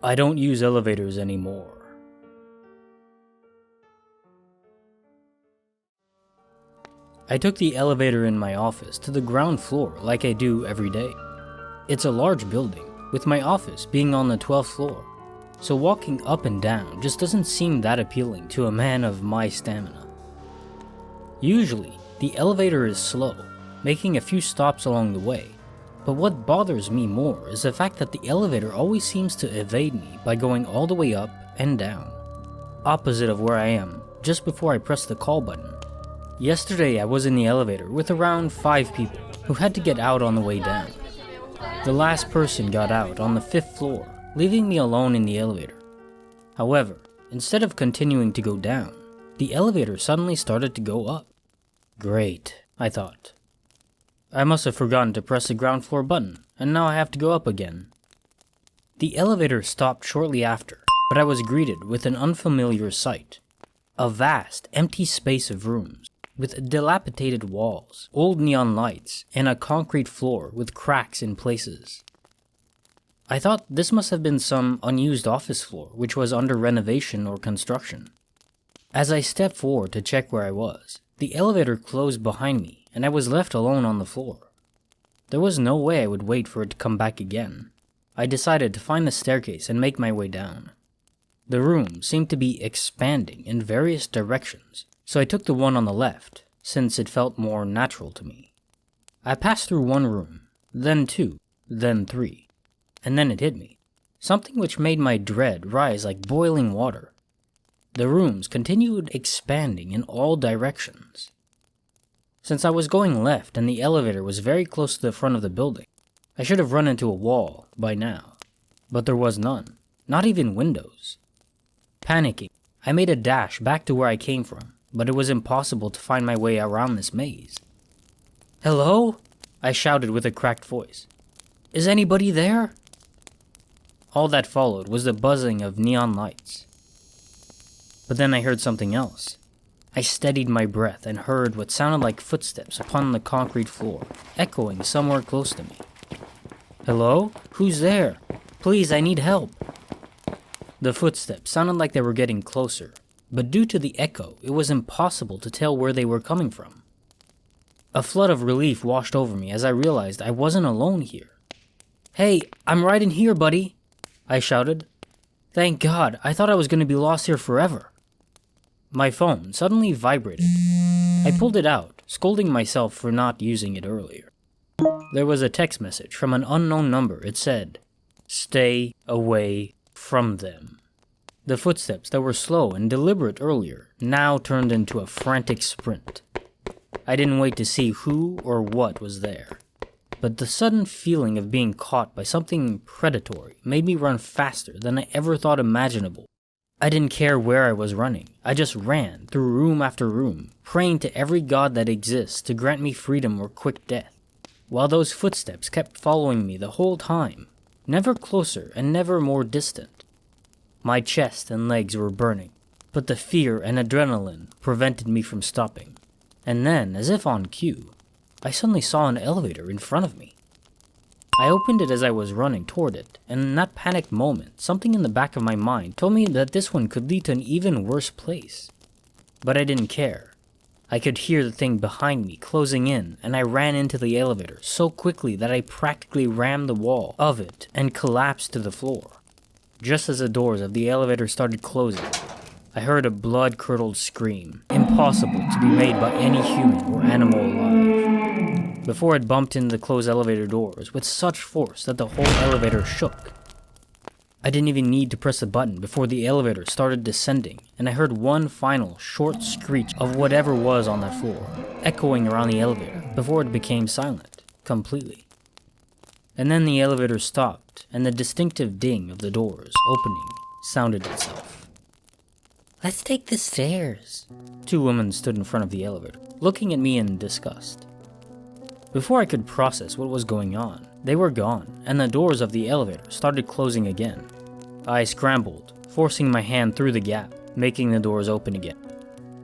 I don't use elevators anymore. I took the elevator in my office to the ground floor like I do every day. It's a large building, with my office being on the 12th floor, so walking up and down just doesn't seem that appealing to a man of my stamina. Usually, the elevator is slow, making a few stops along the way, but what bothers me more is the fact that the elevator always seems to evade me by going all the way up and down, opposite of where I am just before I press the call button. Yesterday I was in the elevator with around 5 people who had to get out on the way down. The last person got out on the 5th floor, leaving me alone in the elevator. However, instead of continuing to go down, the elevator suddenly started to go up. Great, I thought. I must have forgotten to press the ground floor button, and now I have to go up again. The elevator stopped shortly after, but I was greeted with an unfamiliar sight. A vast, empty space of rooms, with dilapidated walls, old neon lights, and a concrete floor with cracks in places. I thought this must have been some unused office floor which was under renovation or construction. As I stepped forward to check where I was, the elevator closed behind me and I was left alone on the floor. There was no way I would wait for it to come back again. I decided to find the staircase and make my way down. The room seemed to be expanding in various directions, so I took the one on the left, since it felt more natural to me. I passed through one room, then 2, then 3, and then it hit me, something which made my dread rise like boiling water. The rooms continued expanding in all directions. Since I was going left and the elevator was very close to the front of the building, I should have run into a wall by now, but there was none, not even windows. Panicking, I made a dash back to where I came from, but it was impossible to find my way around this maze. "Hello?" I shouted with a cracked voice. "Is anybody there?" All that followed was the buzzing of neon lights. But then I heard something else. I steadied my breath and heard what sounded like footsteps upon the concrete floor, echoing somewhere close to me. "Hello? Who's there? Please, I need help." The footsteps sounded like they were getting closer, but due to the echo, it was impossible to tell where they were coming from. A flood of relief washed over me as I realized I wasn't alone here. "Hey, I'm right in here, buddy," I shouted. "Thank God, I thought I was going to be lost here forever." My phone suddenly vibrated. I pulled it out, scolding myself for not using it earlier. There was a text message from an unknown number. It said, "Stay away from them." The footsteps that were slow and deliberate earlier now turned into a frantic sprint. I didn't wait to see who or what was there, but the sudden feeling of being caught by something predatory made me run faster than I ever thought imaginable. I didn't care where I was running. I just ran through room after room, praying to every god that exists to grant me freedom or quick death, while those footsteps kept following me the whole time, never closer and never more distant. My chest and legs were burning, but the fear and adrenaline prevented me from stopping. And then, as if on cue, I suddenly saw an elevator in front of me. I opened it as I was running toward it, and in that panicked moment, something in the back of my mind told me that this one could lead to an even worse place. But I didn't care. I could hear the thing behind me closing in, and I ran into the elevator so quickly that I practically rammed the wall of it and collapsed to the floor. Just as the doors of the elevator started closing, I heard a blood-curdled scream, impossible to be made by any human or animal alive, before it bumped into the closed elevator doors with such force that the whole elevator shook. I didn't even need to press the button before the elevator started descending, and I heard one final short screech of whatever was on that floor, echoing around the elevator before it became silent, completely. And then the elevator stopped, and the distinctive ding of the doors opening sounded itself. "Let's take the stairs." 2 women stood in front of the elevator, looking at me in disgust. Before I could process what was going on, they were gone, and the doors of the elevator started closing again. I scrambled, forcing my hand through the gap, making the doors open again.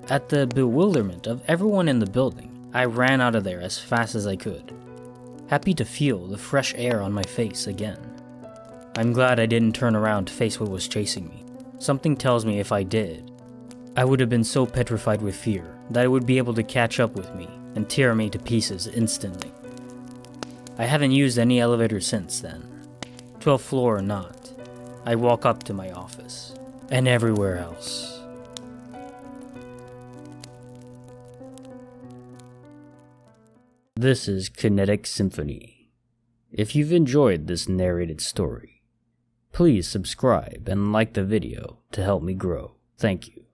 At the bewilderment of everyone in the building, I ran out of there as fast as I could, happy to feel the fresh air on my face again. I'm glad I didn't turn around to face what was chasing me. Something tells me if I did, I would have been so petrified with fear that it would be able to catch up with me and tear me to pieces instantly. I haven't used any elevator since then. 12th floor or not, I walk up to my office, and everywhere else. This is Kinetic Symphony. If you've enjoyed this narrated story, please subscribe and like the video to help me grow. Thank you.